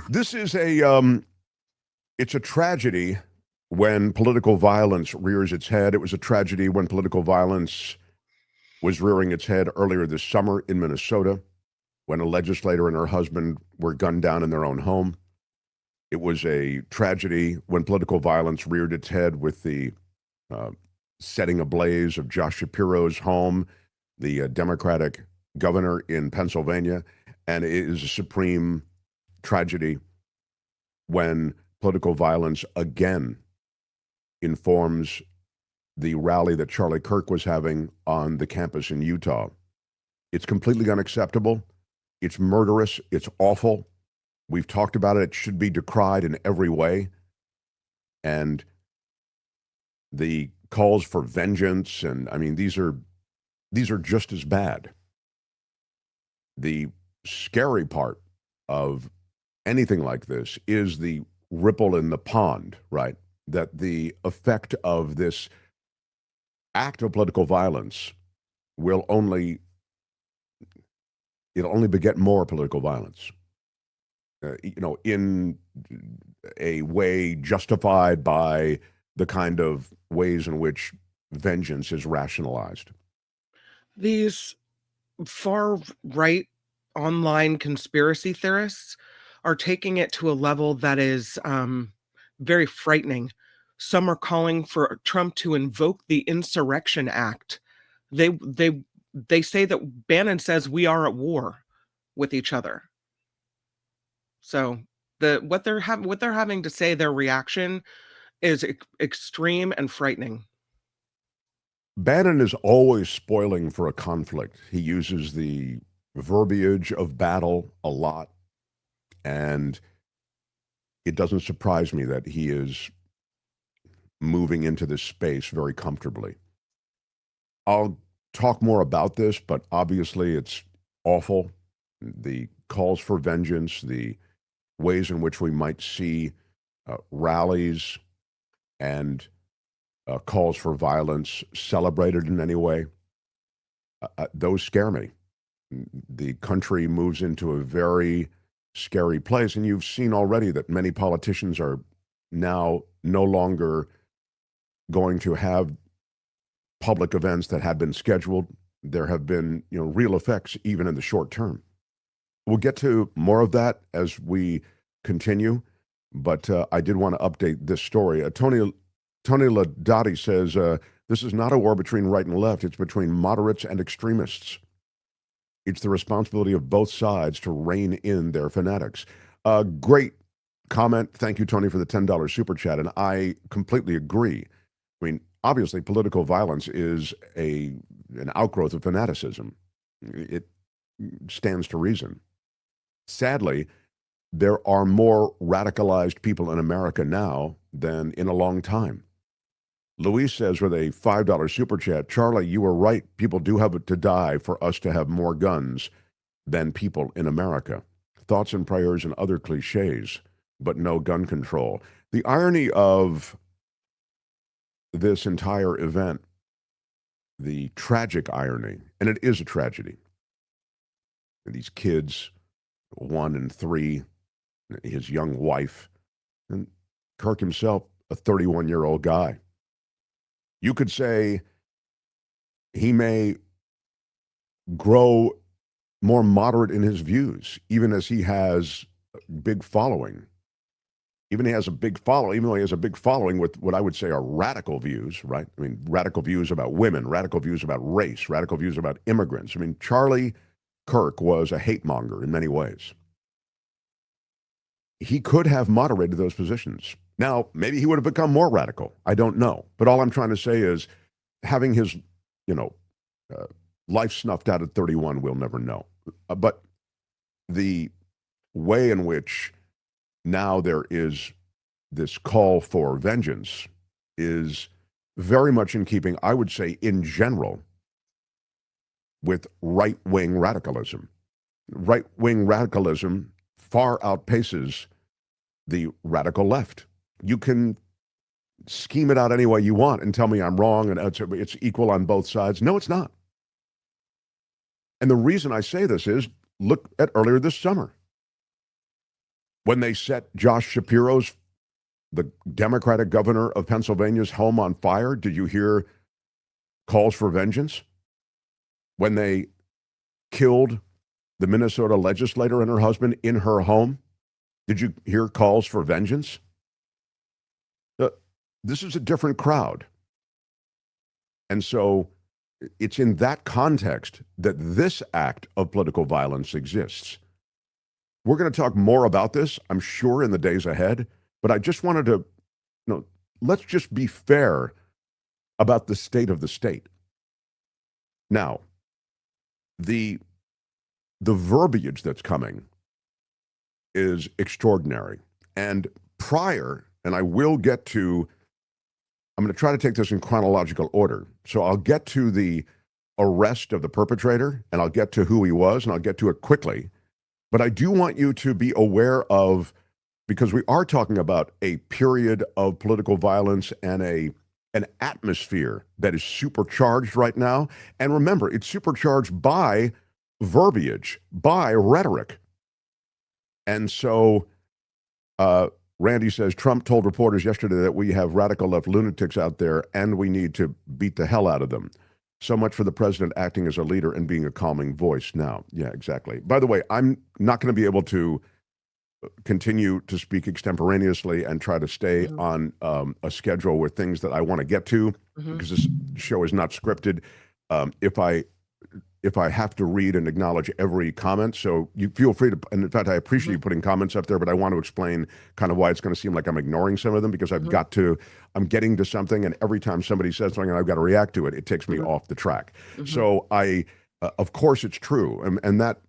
This is it's a tragedy when political violence rears its head. It was a tragedy when political violence was rearing its head earlier this summer in Minnesota, when a legislator and her husband were gunned down in their own home. It was a tragedy when political violence reared its head with the uh, setting ablaze of Josh Shapiro's home, the Democratic governor in Pennsylvania. And it is a supreme tragedy when political violence again informs the rally that Charlie Kirk was having on the campus in Utah. It's completely unacceptable. It's murderous. It's awful. We've talked about it. It should be decried in every way. And the calls for vengeance, and I mean, these are just as bad. The scary part of anything like this is the ripple in the pond, right? That the effect of this act of political violence will only beget more political violence. In a way justified by the kind of ways in which vengeance is rationalized. These far right online conspiracy theorists are taking it to a level that is very frightening. Some are calling for Trump to invoke the Insurrection Act. They say that Bannon says we are at war with each other. So what they're having to say, their reaction is extreme and frightening. Bannon is always spoiling for a conflict. He uses the verbiage of battle a lot, and it doesn't surprise me that he is moving into this space very comfortably. I'll talk more about this, but obviously it's awful. The calls for vengeance, the ways in which we might see rallies and calls for violence celebrated in any way, those scare me. The country moves into a very scary place, and you've seen already that many politicians are now no longer going to have public events that had been scheduled. There have been, real effects even in the short term. We'll get to more of that as we continue, but I did want to update this story. Tony Ladotti says, this is not a war between right and left. It's between moderates and extremists. It's the responsibility of both sides to rein in their fanatics. Great comment. Thank you, Tony, for the $10 super chat. And I completely agree. I mean, obviously, political violence is an outgrowth of fanaticism. It stands to reason. Sadly, there are more radicalized people in America now than in a long time. Luis says with a $5 super chat, Charlie, you were right. People do have to die for us to have more guns than people in America. Thoughts and prayers and other cliches, but no gun control. The irony of this entire event, the tragic irony, and it is a tragedy. These kids, 1 and 3, his young wife, and Kirk himself, a 31-year-old guy. You could say he may grow more moderate in his views, even as he has a big following. Even though he has a big following with what I would say are radical views, right? I mean, radical views about women, radical views about race, radical views about immigrants. I mean, Charlie Kirk was a hate monger in many ways. He could have moderated those positions. Now, maybe he would have become more radical. I don't know. But all I'm trying to say is having his, life snuffed out at 31, we'll never know. But the way in which now there is this call for vengeance is very much in keeping, I would say, in general, with right-wing radicalism. Right-wing radicalism far outpaces the radical left. You can scheme it out any way you want and tell me I'm wrong and it's equal on both sides. No, it's not. And the reason I say this is look at earlier this summer. When they set Josh Shapiro's, the Democratic governor of Pennsylvania's home on fire, did you hear calls for vengeance? When they killed the Minnesota legislator and her husband in her home, did you hear calls for vengeance? This is a different crowd. And so it's in that context that this act of political violence exists. We're going to talk more about this, I'm sure, in the days ahead, but I just wanted to, let's just be fair about the state of the state. Now, the verbiage that's coming is extraordinary. And prior, and I will get to, I'm going to try to take this in chronological order. So I'll get to the arrest of the perpetrator, and I'll get to who he was, and I'll get to it quickly. But I do want you to be aware of, because we are talking about a period of political violence and an atmosphere that is supercharged right now. And remember, it's supercharged by verbiage, by rhetoric. And so Randy says, Trump told reporters yesterday that we have radical left lunatics out there and we need to beat the hell out of them. So much for the president acting as a leader and being a calming voice now. Yeah, exactly. By the way, I'm not going to be able to continue to speak extemporaneously and try to stay on a schedule with things that I want to get to, because this show is not scripted. If I have to read and acknowledge every comment, so you feel free to, and in fact, I appreciate you putting comments up there, but I want to explain kind of why it's going to seem like I'm ignoring some of them, because I'm getting to something, and every time somebody says something and I've got to react to it, it takes me off the track. So of course it's true. And that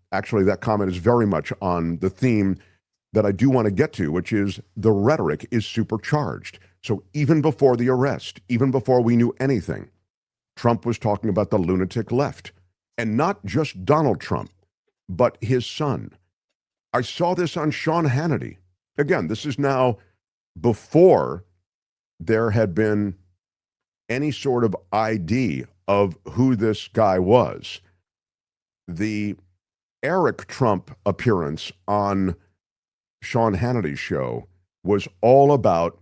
comment is very much on the theme that I do want to get to, which is the rhetoric is supercharged. So even before the arrest, even before we knew anything, Trump was talking about the lunatic left. And not just Donald Trump, but his son. I saw this on Sean Hannity. Again, this is now before there had been any sort of ID of who this guy was. The Eric Trump appearance on Sean Hannity's show was all about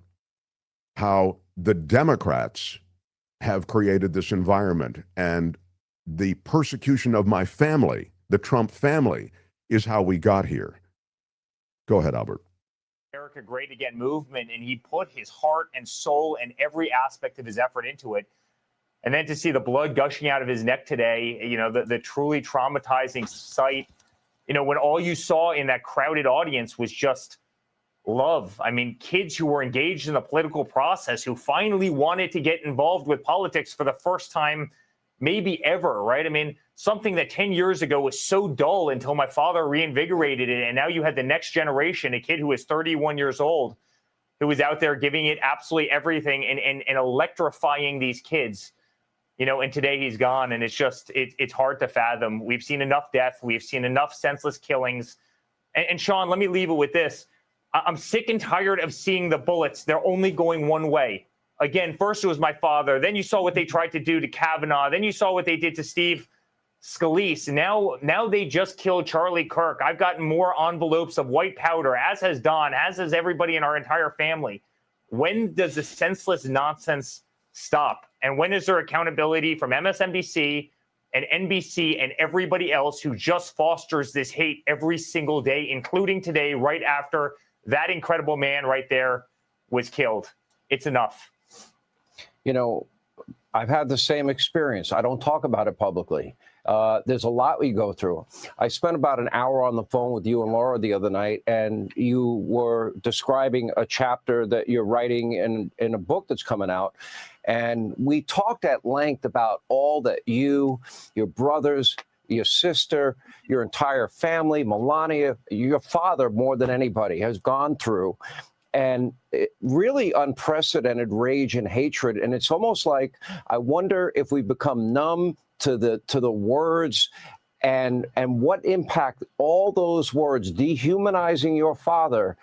how the Democrats have created this environment, and the persecution of my family, the Trump family, is how we got here. Go ahead, Albert. America Great Again movement, and he put his heart and soul and every aspect of his effort into it. And then to see the blood gushing out of his neck today, the truly traumatizing sight, when all you saw in that crowded audience was just love. I mean, kids who were engaged in the political process, who finally wanted to get involved with politics for the first time maybe ever, right? I mean, something that 10 years ago was so dull until my father reinvigorated it. And now you had the next generation, a kid who is 31 years old, who was out there giving it absolutely everything and electrifying these kids, and today he's gone. And it's just, it's hard to fathom. We've seen enough death. We've seen enough senseless killings. And Sean, let me leave it with this. I'm sick and tired of seeing the bullets. They're only going one way. Again, first it was my father. Then you saw what they tried to do to Kavanaugh. Then you saw what they did to Steve Scalise. Now they just killed Charlie Kirk. I've gotten more envelopes of white powder, as has Don, as has everybody in our entire family. When does the senseless nonsense stop? And when is there accountability from MSNBC and NBC and everybody else who just fosters this hate every single day, including today, right after that incredible man right there was killed? It's enough. I've had the same experience. I don't talk about it publicly. There's a lot we go through. I spent about an hour on the phone with you and Laura the other night, and you were describing a chapter that you're writing in a book that's coming out. And we talked at length about all that you, your brothers, your sister, your entire family, Melania, your father, more than anybody, has gone through. And really unprecedented rage and hatred. And it's almost like, I wonder if we become numb to the words and what impact all those words, dehumanizing your father,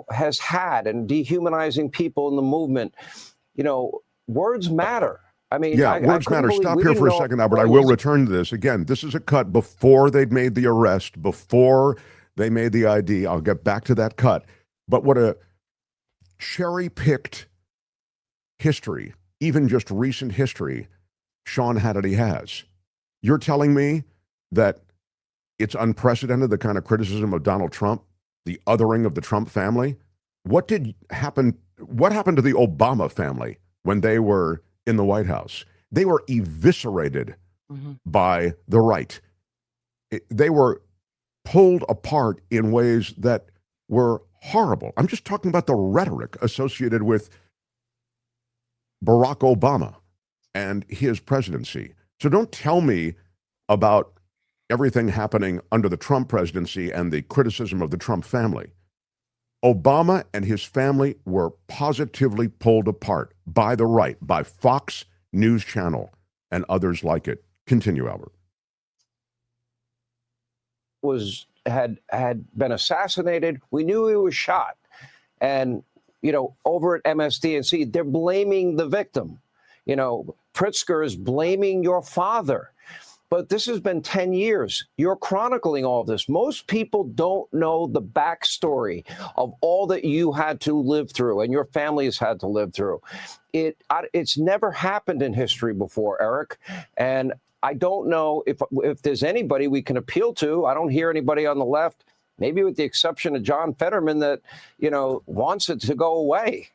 has had, and dehumanizing people in the movement. Words matter. I mean, yeah, words matter. Stop here for a second, Albert. I will return to this. Again, this is a cut before they'd made the arrest, before they made the ID. I'll get back to that cut. But what a cherry-picked history, even just recent history, Sean Hannity has. You're telling me that it's unprecedented, the kind of criticism of Donald Trump, the othering of the Trump family? What happened to the Obama family when they were in the White House? They were eviscerated by the right. They were pulled apart in ways that were horrible. I'm just talking about the rhetoric associated with Barack Obama and his presidency. So don't tell me about everything happening under the Trump presidency and the criticism of the Trump family. Obama and his family were positively pulled apart by the right, by Fox News Channel and others like it. Continue, Albert. Had been assassinated. We knew he was shot. And, over at MSDNC, they're blaming the victim. Pritzker is blaming your father. But this has been 10 years. You're chronicling all of this. Most people don't know the backstory of all that you had to live through and your family has had to live through. It's never happened in history before, Eric. And I don't know if there's anybody we can appeal to. I don't hear anybody on the left, maybe with the exception of John Fetterman, that, wants it to go away.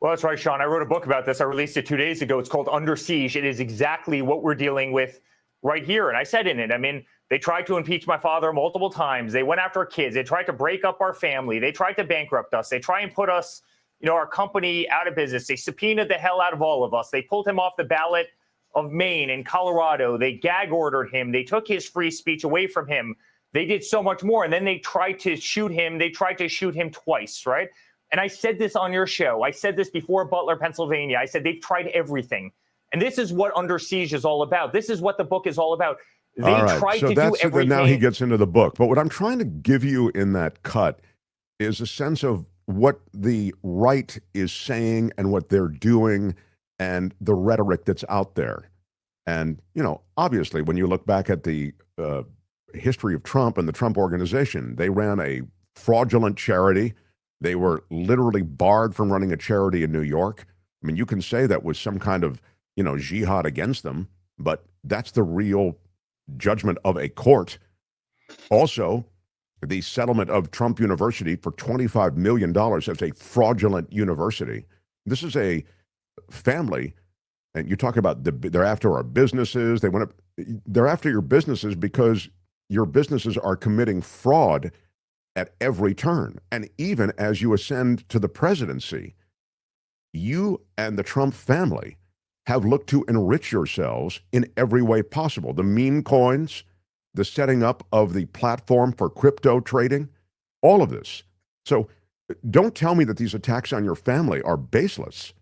Well, that's right, Sean. I wrote a book about this. I released it 2 days ago. It's called Under Siege. It is exactly what we're dealing with right here. And I said in it, they tried to impeach my father multiple times. They went after our kids. They tried to break up our family. They tried to bankrupt us. They try and put us, our company out of business. They subpoenaed the hell out of all of us. They pulled him off the ballot of Maine and Colorado. They gag ordered him. They took his free speech away from him. They did so much more. And then they tried to shoot him. They tried to shoot him twice, right? And I said this on your show. I said this before Butler, Pennsylvania. I said they've tried everything. And this is what Under Siege is all about. This is what the book is all about. They tried to do everything. Now he gets into the book. But what I'm trying to give you in that cut is a sense of what the right is saying and what they're doing and the rhetoric that's out there. And, obviously, when you look back at the history of Trump and the Trump organization, they ran a fraudulent charity. They were literally barred from running a charity in New York. You can say that was some kind of, jihad against them, but that's the real judgment of a court. Also, the settlement of Trump University for $25 million as a fraudulent university. This is a family, and you talk about they're after our businesses. They're after your businesses because your businesses are committing fraud at every turn. And even as you ascend to the presidency, you and the Trump family have looked to enrich yourselves in every way possible. The meme coins, the setting up of the platform for crypto trading, all of this. So don't tell me that these attacks on your family are baseless.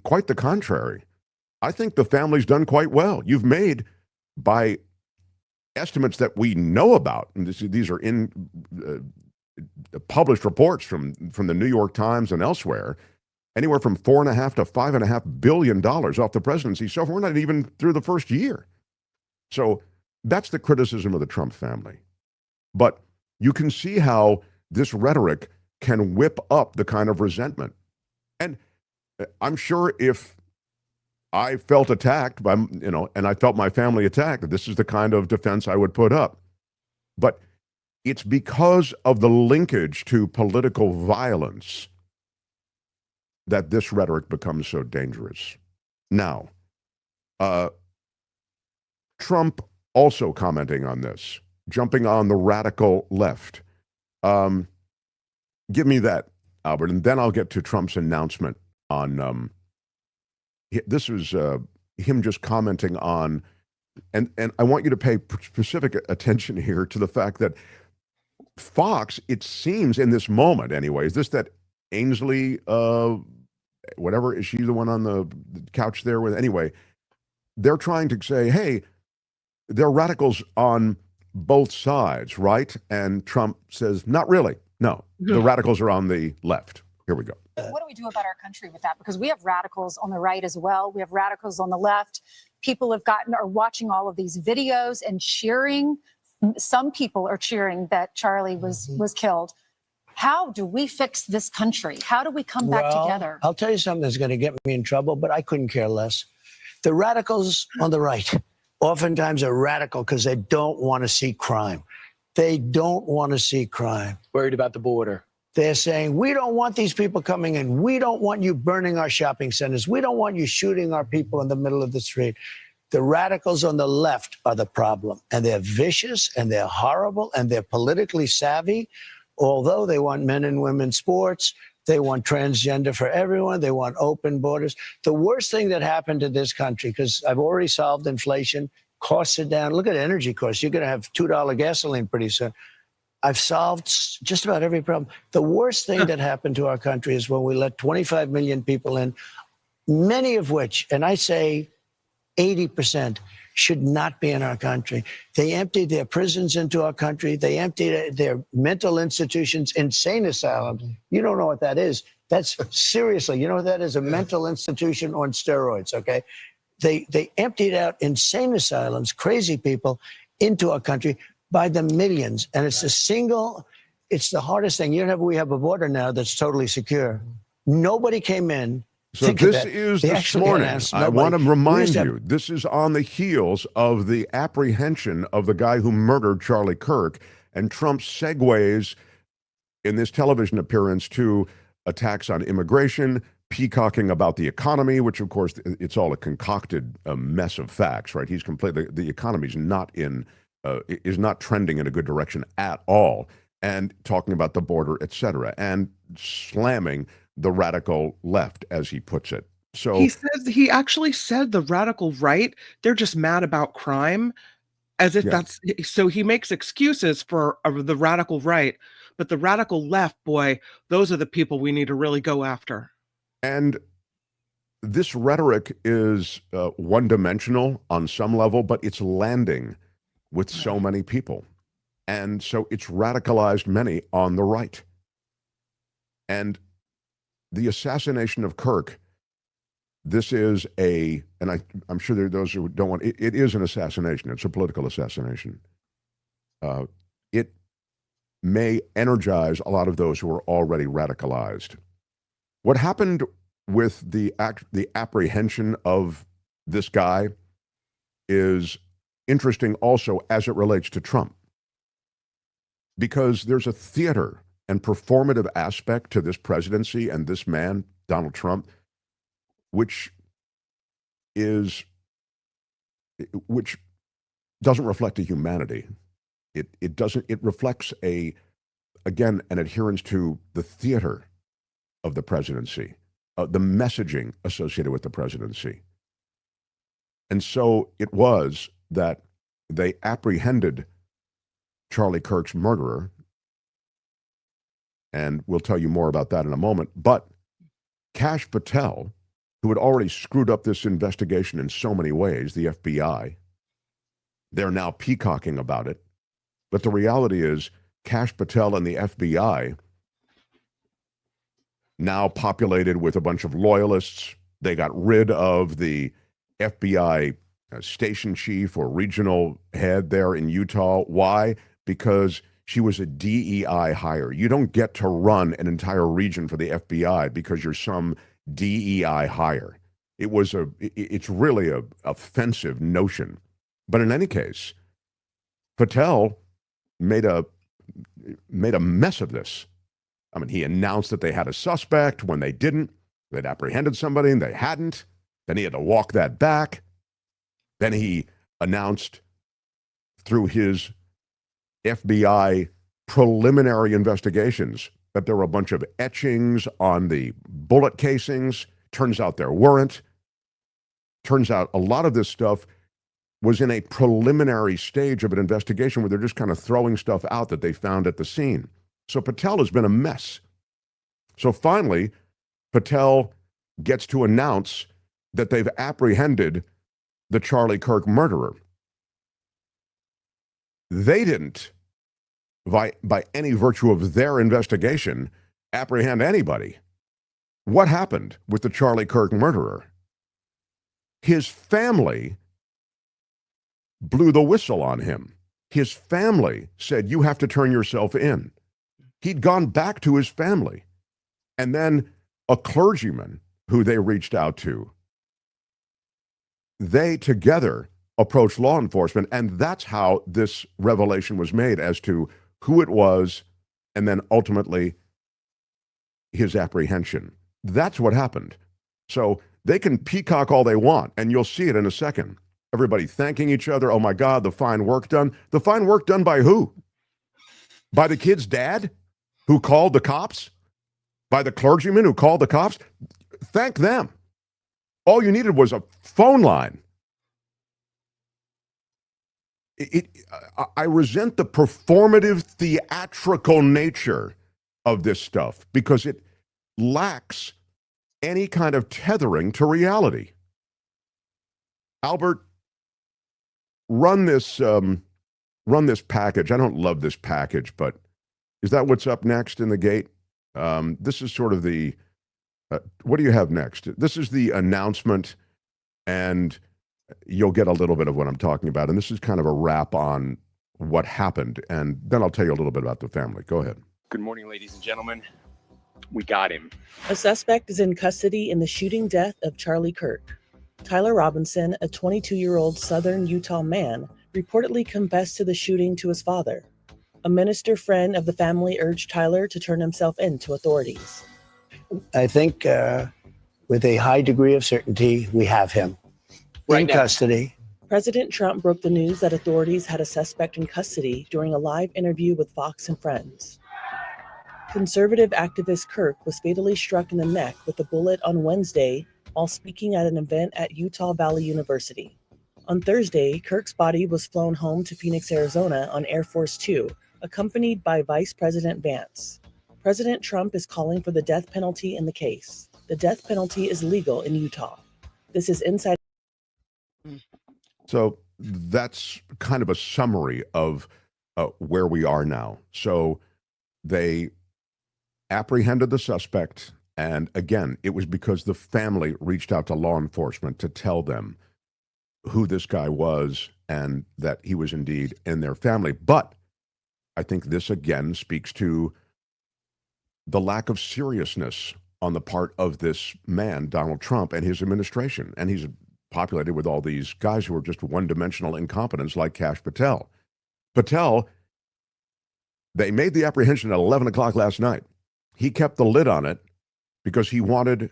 Quite the contrary. I think the family's done quite well. You've made, by estimates that we know about, and these are in published reports from the New York Times and elsewhere, anywhere from $4.5 to $5.5 billion off the presidency. So we're not even through the first year. So that's the criticism of the Trump family. But you can see how this rhetoric can whip up the kind of resentment. And I'm sure if I felt attacked by, and I felt my family attacked, this is the kind of defense I would put up. But it's because of the linkage to political violence that this rhetoric becomes so dangerous. Now, Trump also commenting on this, jumping on the radical left. Give me that, Albert, and then I'll get to Trump's announcement on this was him just commenting on, and I want you to pay specific attention here to the fact that Fox, it seems in this moment anyway, is this that Ainsley, whatever, is she the one on the couch there with, anyway, they're trying to say, hey, there are radicals on both sides, right? And Trump says, not really. No, the radicals are on the left. Here we go. What do we do about our country with that? Because we have radicals on the right as well. We have radicals on the left. people are watching all of these videos and cheering. Some people are cheering that Charlie was killed. How do we fix this country? How do we come back together? I'll tell you something that's going to get me in trouble, but I couldn't care less. The radicals on the right oftentimes are radical because they don't want to see crime. They don't want to see crime. Worried about the border. They're saying, we don't want these people coming in. We don't want you burning our shopping centers. We don't want you shooting our people in the middle of the street. The radicals on the left are the problem. And they're vicious and they're horrible and they're politically savvy. Although they want men and women sports, they want transgender for everyone, they want open borders. The worst thing that happened to this country, because I've already solved inflation, costs are down. Look at energy costs. You're going to have $2 gasoline pretty soon. I've solved just about every problem. The worst thing that happened to our country is when we let 25 million people in, many of which, and I say 80%, should not be in our country. They emptied their prisons into our country. They emptied their mental institutions, insane asylums. You don't know what that is. That's seriously, you know what that is? A mental institution on steroids, okay? They emptied out insane asylums, crazy people into our country by the millions. And it's it's the hardest thing. We have a border now that's totally secure. Nobody came in. So this is this morning. I want to remind you, this is on the heels of the apprehension of the guy who murdered Charlie Kirk, and Trump segues in this television appearance to attacks on immigration, peacocking about the economy, which of course it's all a concocted mess of facts, right? He's completely, the economy's is not trending in a good direction at all, and talking about the border, et cetera, and slamming the radical left, as he puts it. So he actually said the radical right, they're just mad about crime, as if that's so. He makes excuses for the radical right, but the radical left, boy, those are the people we need to really go after. And this rhetoric is one-dimensional on some level, but it's landing with so many people, and so it's radicalized many on the right. And the assassination of Kirk, this is and I'm sure there are those who don't want, it is an assassination. It's a political assassination. It may energize a lot of those who are already radicalized. What happened with the apprehension of this guy is interesting also as it relates to Trump, because there's a theater and performative aspect to this presidency and this man, Donald Trump, which doesn't reflect a humanity. It reflects again, an adherence to the theater of the presidency, the messaging associated with the presidency. And so it was that they apprehended Charlie Kirk's murderer, and we'll tell you more about that in a moment. But Kash Patel, who had already screwed up this investigation in so many ways, the FBI, they're now peacocking about it. But the reality is, Kash Patel and the FBI, now populated with a bunch of loyalists, they got rid of the FBI station chief or regional head there in Utah. Why? Because she was a DEI hire. You don't get to run an entire region for the FBI because you're some DEI hire. It's really a offensive notion. But in any case, Patel made a mess of this. I mean, he announced that they had a suspect when they didn't. They'd apprehended somebody and they hadn't. Then he had to walk that back. Then he announced through his FBI preliminary investigations that there were a bunch of etchings on the bullet casings. Turns out there weren't. Turns out a lot of this stuff was in a preliminary stage of an investigation where they're just kind of throwing stuff out that they found at the scene. So Patel has been a mess. So finally, Patel gets to announce that they've apprehended the Charlie Kirk murderer. They didn't, by any virtue of their investigation, apprehend anybody. What happened with the Charlie Kirk murderer? His family blew the whistle on him. His family said, you have to turn yourself in. He'd gone back to his family. And then a clergyman who they reached out to, they together approached law enforcement. And that's how this revelation was made as to who it was and then ultimately his apprehension. That's what happened. So they can peacock all they want, and you'll see it in a second. Everybody thanking each other. Oh my God, the fine work done. The fine work done by who? By the kid's dad who called the cops? By the clergyman who called the cops? Thank them. All you needed was a phone line. I resent the performative, theatrical nature of this stuff because it lacks any kind of tethering to reality. Albert, run this package. I don't love this package, but is that what's up next in the gate? This is sort of the, what do you have next? This is the announcement, and you'll get a little bit of what I'm talking about. And this is kind of a wrap on what happened. And then I'll tell you a little bit about the family. Go ahead. Good morning, ladies and gentlemen. We got him. A suspect is in custody in the shooting death of Charlie Kirk. Tyler Robinson, a 22-year-old Southern Utah man, reportedly confessed to the shooting to his father. A minister friend of the family urged Tyler to turn himself in to authorities. I think with a high degree of certainty, we have him in custody. President Trump broke the news that authorities had a suspect in custody during a live interview with Fox and Friends. Conservative activist Kirk was fatally struck in the neck with a bullet on Wednesday while speaking at an event at Utah Valley University. On Thursday, Kirk's body was flown home to Phoenix, Arizona on Air Force Two, accompanied by Vice President Vance. President Trump is calling for the death penalty in the case. The death penalty is legal in Utah. This is Inside. So that's kind of a summary of where we are now. So they apprehended the suspect, and again, it was because the family reached out to law enforcement to tell them who this guy was and that he was indeed in their family. But I think this again speaks to the lack of seriousness on the part of this man, Donald Trump, and his administration. And he's populated with all these guys who are just one-dimensional incompetents like Kash Patel. Patel, they made the apprehension at 11 o'clock last night. He kept the lid on it because he wanted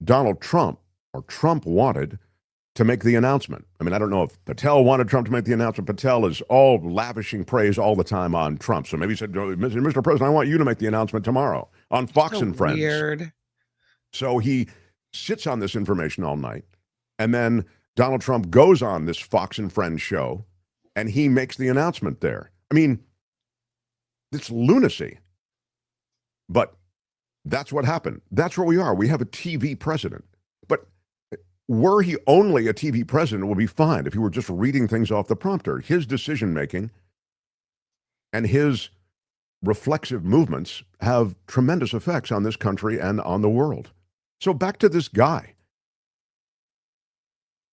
Donald Trump, or Trump wanted, to make the announcement. I mean, I don't know if Patel wanted Trump to make the announcement. Patel is all lavishing praise all the time on Trump. So maybe he said, Mr. President, I want you to make the announcement tomorrow on Fox and Friends. Weird. So he sits on this information all night. And then Donald Trump goes on this Fox and Friends show, and he makes the announcement there. I mean, it's lunacy. But that's what happened. That's where we are. We have a TV president. But were he only a TV president, it would be fine if he were just reading things off the prompter. His decision-making and his reflexive movements have tremendous effects on this country and on the world. So back to this guy.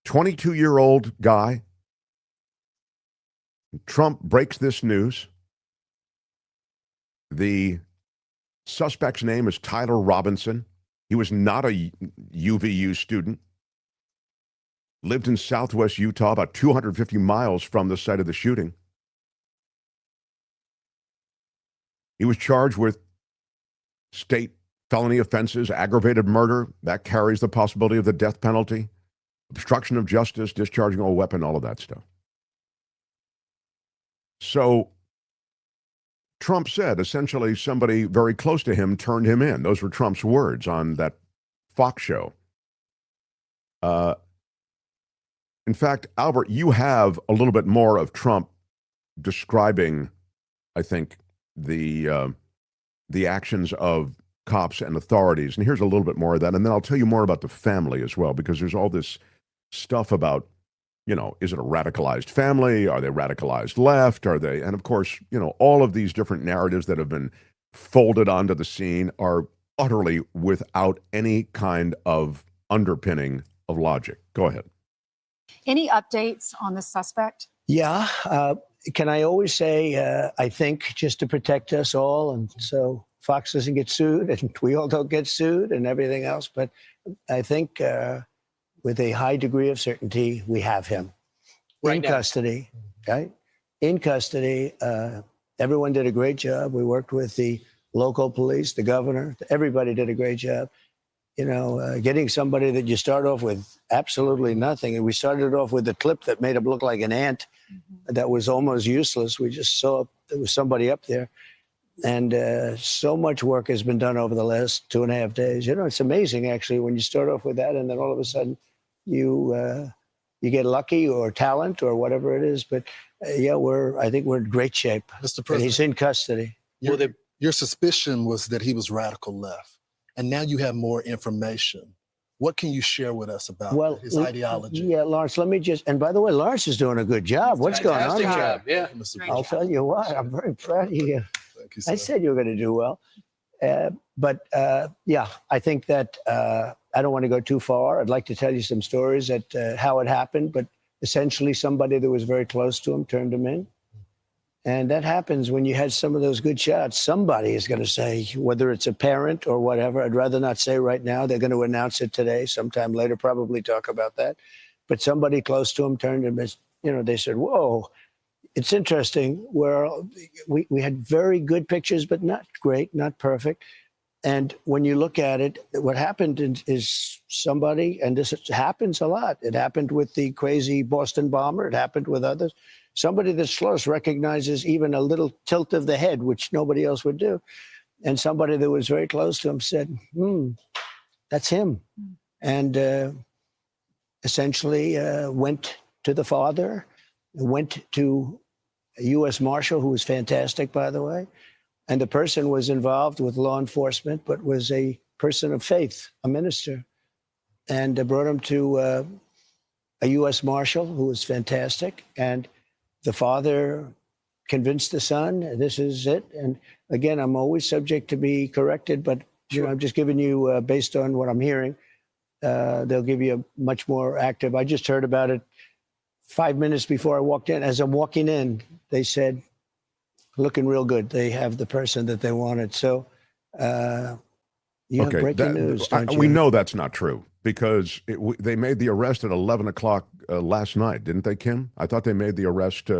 22-year-old guy. Trump breaks this news. The suspect's name is Tyler Robinson. He was not a UVU student. Lived in southwest Utah, about 250 miles from the site of the shooting. He was charged with state felony offenses, aggravated murder. That carries the possibility of the death penalty. Obstruction of justice, discharging a weapon, all of that stuff. So Trump said, essentially, somebody very close to him turned him in. Those were Trump's words on that Fox show. In fact, Albert, you have a little bit more of Trump describing, I think, the actions of cops and authorities. And here's a little bit more of that. And then I'll tell you more about the family as well, because there's all this stuff about, is it a radicalized family? Are they radicalized left? Are they? And of course, all of these different narratives that have been folded onto the scene are utterly without any kind of underpinning of logic. Go ahead. Any updates on the suspect? Yeah. Can I always say, I think, just to protect us all, and so Fox doesn't get sued and we all don't get sued and everything else. But I think with a high degree of certainty, we have him in custody. Okay? In custody. Everyone did a great job. We worked with the local police, the governor. Everybody did a great job. You know, getting somebody that you start off with absolutely nothing. And we started off with a clip that made him look like an ant that was almost useless. We just saw there was somebody up there. And so much work has been done over the last 2.5 days. You know, it's amazing, actually, when you start off with that and then all of a sudden you get lucky or talent or whatever it is. But yeah, I think we're in great shape. Mr. And President, he's in custody. your suspicion was that he was radical left, and now you have more information. What can you share with us about his ideology? Yeah, Lawrence, let me just, and by the way, Lawrence is doing a good job. What's going on here? Job. Yeah, I'll tell you what, I'm very proud of you. Thank you, sir. I said you were going to do well. But yeah, I think that I don't want to go too far. I'd like to tell you some stories at how it happened, but essentially somebody that was very close to him turned him in. And that happens when you had some of those good shots. Somebody is going to say, whether it's a parent or whatever, I'd rather not say right now. They're going to announce it today, sometime later, probably talk about that. But somebody close to him turned him, you know, they said, whoa. It's interesting where we had very good pictures, but not great, not perfect. And when you look at it, what happened is somebody, and this happens a lot. It happened with the crazy Boston bomber. It happened with others. Somebody that's close recognizes even a little tilt of the head, which nobody else would do. And somebody that was very close to him said, that's him. And essentially went to the father, went to a U.S. Marshal, who was fantastic, by the way. And the person was involved with law enforcement, but was a person of faith, a minister. And brought him to a U.S. Marshal, who was fantastic. And the father convinced the son, this is it. And again, I'm always subject to be corrected, but you know, I'm just giving you, based on what I'm hearing, they'll give you a much more active. I just heard about it 5 minutes before I walked in. As I'm walking in, they said, looking real good. They have the person that they wanted. So you have breaking news, don't you? We know that's not true because they made the arrest at 11 o'clock last night, didn't they, Kim? I thought they made the arrest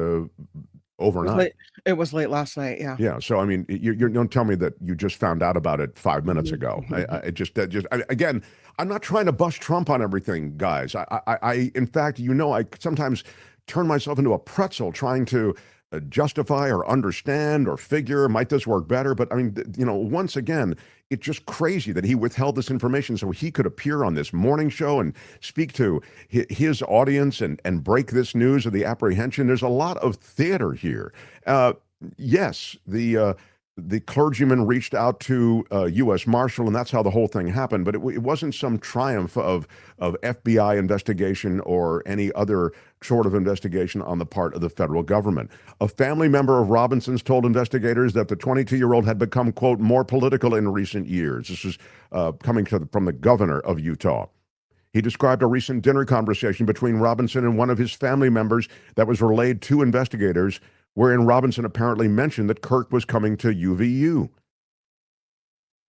overnight. It was late last night, yeah. Yeah, so I mean, you don't tell me that you just found out about it 5 minutes ago. Again, I'm not trying to bust Trump on everything, guys. I in fact, you know, I sometimes turn myself into a pretzel trying to justify or understand or figure, might this work better? But I mean, you know, once again, it's just crazy that he withheld this information so he could appear on this morning show and speak to his audience and break this news of the apprehension. There's a lot of theater here. Yes, the clergyman reached out to U.S. Marshal, and that's how the whole thing happened. But it wasn't some triumph of FBI investigation or any other sort of investigation on the part of the federal government. A family member of Robinson's told investigators that the 22-year-old had become, quote, more political in recent years. This is coming from the governor of Utah. He described a recent dinner conversation between Robinson and one of his family members that was relayed to investigators, wherein Robinson apparently mentioned that Kirk was coming to UVU.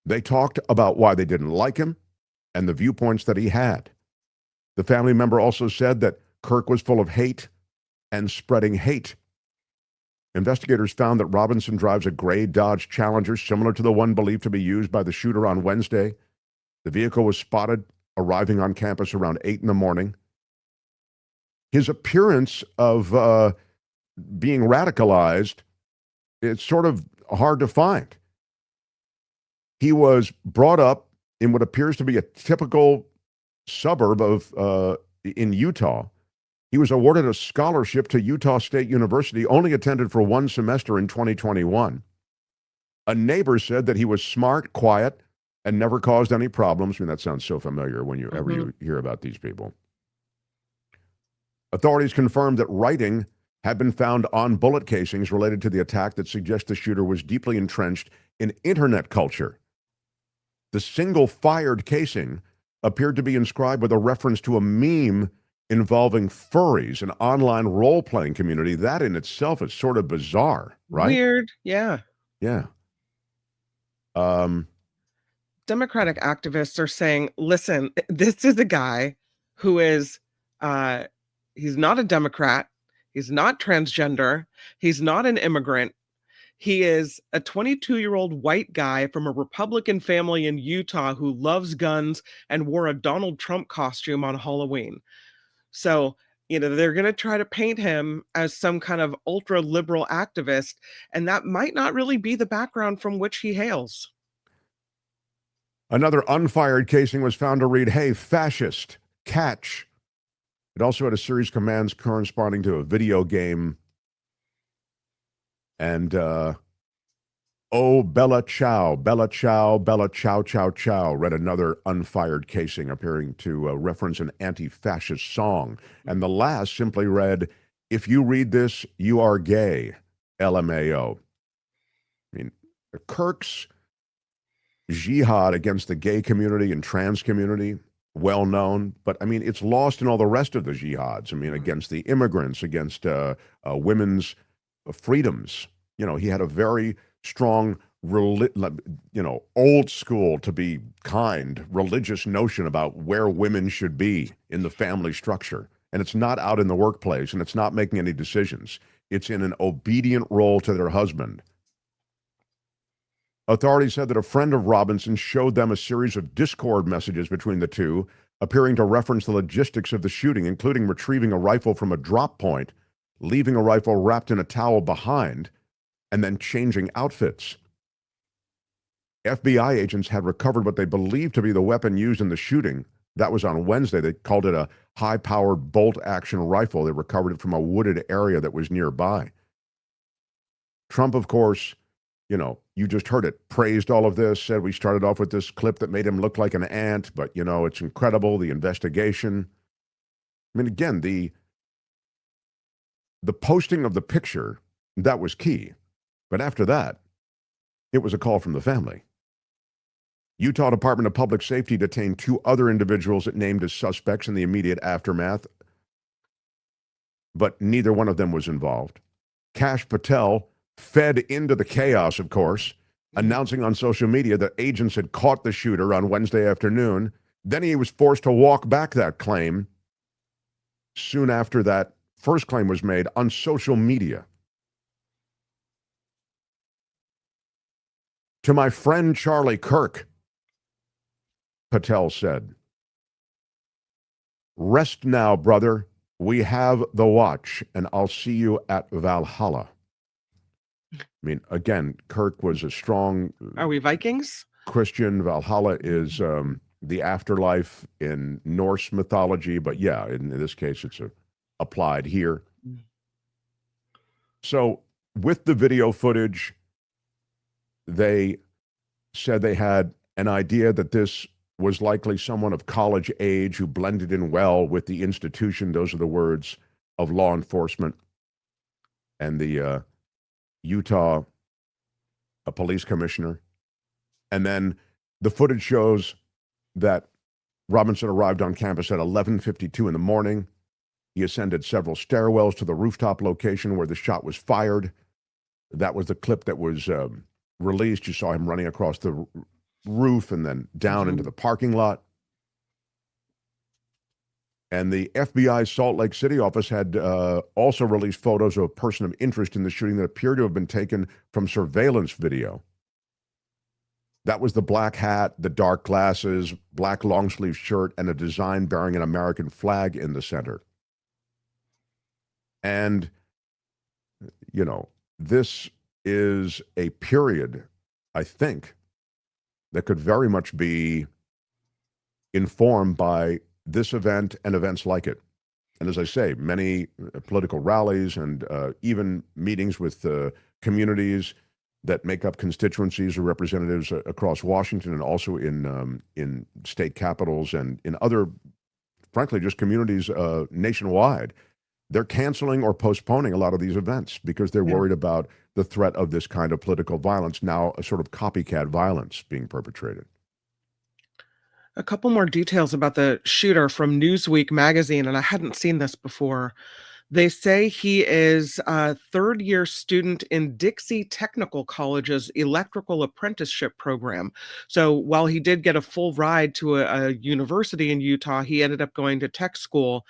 They talked about why they didn't like him and the viewpoints that he had. The family member also said that Kirk was full of hate and spreading hate. Investigators found that Robinson drives a gray Dodge Challenger similar to the one believed to be used by the shooter on Wednesday. The vehicle was spotted arriving on campus around 8 in the morning. His appearance of being radicalized, it's sort of hard to find. He was brought up in what appears to be a typical suburb of in Utah. He was awarded a scholarship to Utah State University, only attended for one semester in 2021. A neighbor said that he was smart, quiet, and never caused any problems. I mean, that sounds so familiar when you ever hear about these people. Authorities confirmed that writing had been found on bullet casings related to the attack that suggests the shooter was deeply entrenched in internet culture. The single fired casing appeared to be inscribed with a reference to a meme involving furries, an online role-playing community. That in itself is sort of bizarre, right? Weird. Yeah. Yeah. Democratic activists are saying, listen, this is a guy who is, he's not a Democrat. He's not transgender. He's not an immigrant. He is a 22-year-old white guy from a Republican family in Utah who loves guns and wore a Donald Trump costume on Halloween. So, they're going to try to paint him as some kind of ultra liberal activist, and that might not really be the background from which he hails. Another unfired casing was found to read, "Hey, fascist, catch." It also had a series of commands corresponding to a video game. And, oh, Bella Ciao, Bella Ciao, Bella Ciao, Ciao, Ciao, read another unfired casing appearing to reference an anti-fascist song. And the last simply read, "If you read this, you are gay, LMAO." I mean, Kirk's jihad against the gay community and trans community, well known, but I mean, it's lost in all the rest of the jihads. I mean, against the immigrants, against women's freedoms. He had a very strong, old school, to be kind, religious notion about where women should be in the family structure. And it's not out in the workplace, and it's not making any decisions. It's in an obedient role to their husband. Authorities said that a friend of Robinson showed them a series of Discord messages between the two, appearing to reference the logistics of the shooting, including retrieving a rifle from a drop point, leaving a rifle wrapped in a towel behind, and then changing outfits. FBI agents had recovered what they believed to be the weapon used in the shooting. That was on Wednesday. They called it a high-powered bolt-action rifle. They recovered it from a wooded area that was nearby. Trump, of course, you just heard it, praised all of this, said we started off with this clip that made him look like an ant, but, it's incredible, the investigation. I mean, again, the posting of the picture, that was key. But after that, it was a call from the family. Utah Department of Public Safety detained 2 other individuals it named as suspects in the immediate aftermath, but neither one of them was involved. Kash Patel fed into the chaos, of course, announcing on social media that agents had caught the shooter on Wednesday afternoon. Then he was forced to walk back that claim soon after that first claim was made on social media. "To my friend Charlie Kirk," Patel said, "Rest now, brother. We have the watch, and I'll see you at Valhalla." I mean, again, Kirk was a strong Are we Vikings? Christian. Valhalla is the afterlife in Norse mythology, but yeah, in this case, it's applied here. So with the video footage, they said they had an idea that this was likely someone of college age who blended in well with the institution. Those are the words of law enforcement and the Utah police commissioner. And then the footage shows that Robinson arrived on campus at 11:52 in the morning. He ascended several stairwells to the rooftop location where the shot was fired. That was the clip that was released. You saw him running across the roof and then down into the parking lot. And the FBI Salt Lake City office had also released photos of a person of interest in the shooting that appeared to have been taken from surveillance video. That was the black hat, the dark glasses, black long-sleeve shirt, and a design bearing an American flag in the center. And, this is a period, I think, that could very much be informed by this event and events like it. And as I say, many political rallies and even meetings with communities that make up constituencies or representatives across Washington and also in state capitals and in other, frankly, just communities nationwide. They're canceling or postponing a lot of these events because they're worried about the threat of this kind of political violence, now a sort of copycat violence being perpetrated. A couple more details about the shooter from Newsweek magazine, and I hadn't seen this before. They say he is a third-year student in Dixie Technical College's electrical apprenticeship program. So while he did get a full ride to a university in Utah, he ended up going to tech school.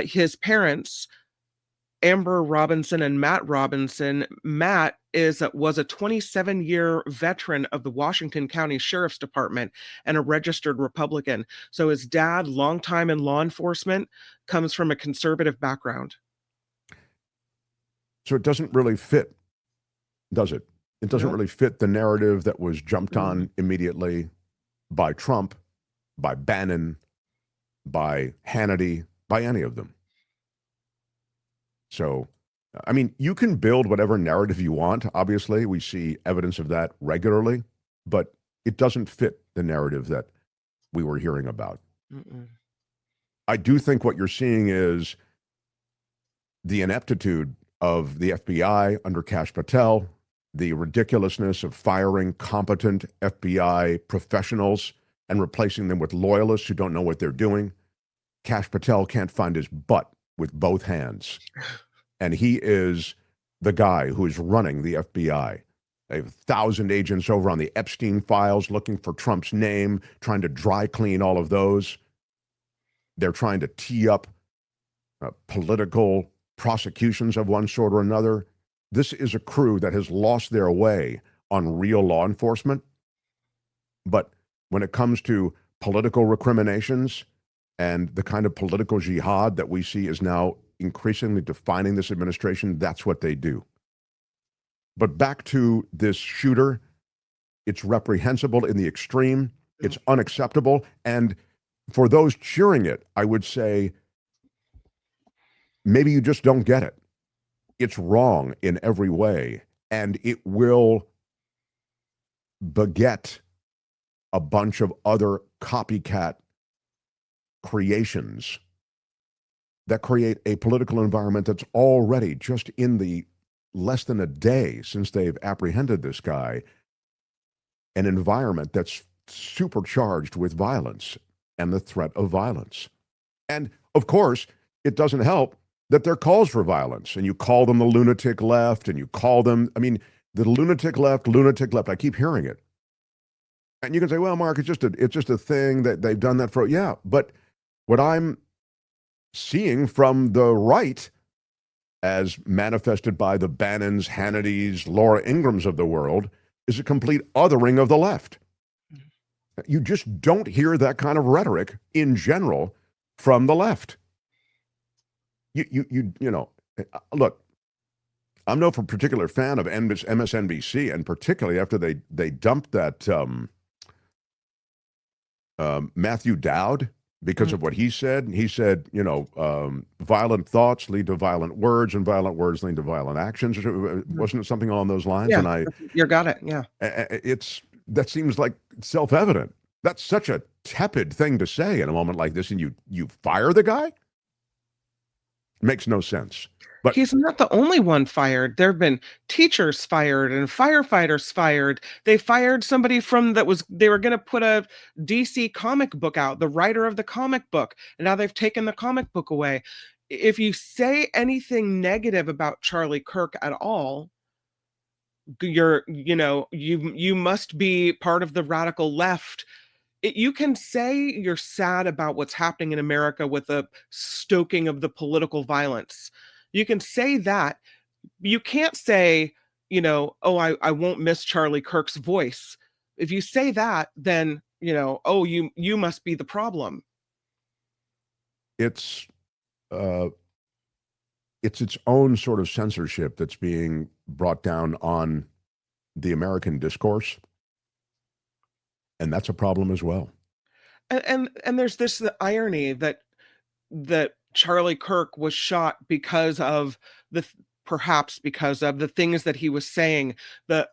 His parents, Amber Robinson and Matt Robinson. Matt was a 27-year veteran of the Washington County Sheriff's Department and a registered Republican. So his dad, longtime in law enforcement, comes from a conservative background. So it doesn't really fit, does it? It doesn't really fit the narrative that was jumped on immediately by Trump, by Bannon, by Hannity, by any of them. So, I mean, you can build whatever narrative you want. Obviously, we see evidence of that regularly, but it doesn't fit the narrative that we were hearing about. I do think what you're seeing is the ineptitude of the FBI under Kash Patel, the ridiculousness of firing competent FBI professionals and replacing them with loyalists who don't know what they're doing. Kash Patel can't find his butt with both hands. And he is the guy who is running the FBI. They have 1,000 agents over on the Epstein files looking for Trump's name, trying to dry clean all of those. They're trying to tee up political prosecutions of one sort or another. This is a crew that has lost their way on real law enforcement. But when it comes to political recriminations and the kind of political jihad that we see is now increasingly defining this administration, that's what they do. But back to this shooter, it's reprehensible in the extreme. It's unacceptable. And for those cheering it, I would say, maybe you just don't get it. It's wrong in every way, and it will beget a bunch of other copycat creations that create a political environment that's already, just in the less than a day since they've apprehended this guy, an environment that's supercharged with violence and the threat of violence. And of course, it doesn't help that there are calls for violence, and you call them the lunatic left, and you call them, I mean, the lunatic left, I keep hearing it. And you can say, well, Mark, it's just a thing that they've done that for, yeah, but what I'm seeing from the right, as manifested by the Bannons, Hannitys, Laura Ingrams of the world, is a complete othering of the left. You just don't hear that kind of rhetoric in general from the left. You know, look, I'm no particular fan of MSNBC, and particularly after they dumped that Matthew Dowd because of what he said. He said, you know, violent thoughts lead to violent words, and violent words lead to violent actions. Wasn't it something along those lines? Yeah, And you got it. Yeah, that seems like self-evident. That's such a tepid thing to say in a moment like this, and you fire the guy? Makes no sense. But he's not the only one fired. There have been teachers fired and firefighters fired. They fired somebody they were going to put a DC comic book out, the writer of the comic book, and now they've taken the comic book away. If you say anything negative about Charlie Kirk at all, you must be part of the radical left. You can say you're sad about what's happening in America with the stoking of the political violence. You can say that. You can't say, oh, I won't miss Charlie Kirk's voice. If you say that, then, oh, you must be the problem. it's its own sort of censorship that's being brought down on the American discourse. And that's a problem as well. And there's the irony that Charlie Kirk was shot perhaps because of the things that he was saying, the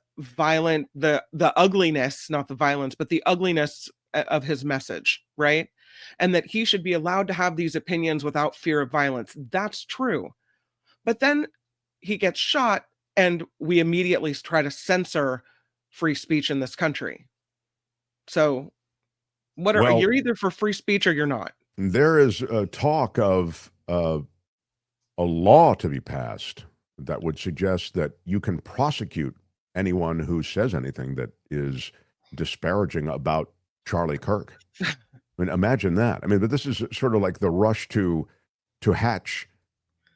ugliness, not the violence, but the ugliness of his message, right? And that he should be allowed to have these opinions without fear of violence. That's true. But then he gets shot, and we immediately try to censor free speech in this country. So Well- you're either for free speech or you're not. There is a talk of a law to be passed that would suggest that you can prosecute anyone who says anything that is disparaging about Charlie Kirk. I mean, imagine that. I mean, but this is sort of like the rush to hatch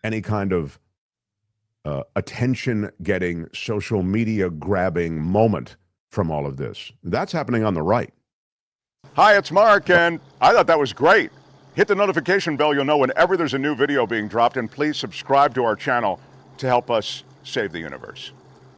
any kind of attention-getting, social media-grabbing moment from all of this. That's happening on the right. Hi, it's Mark, and I thought that was great. Hit the notification bell, you'll know whenever there's a new video being dropped, and please subscribe to our channel to help us save the universe.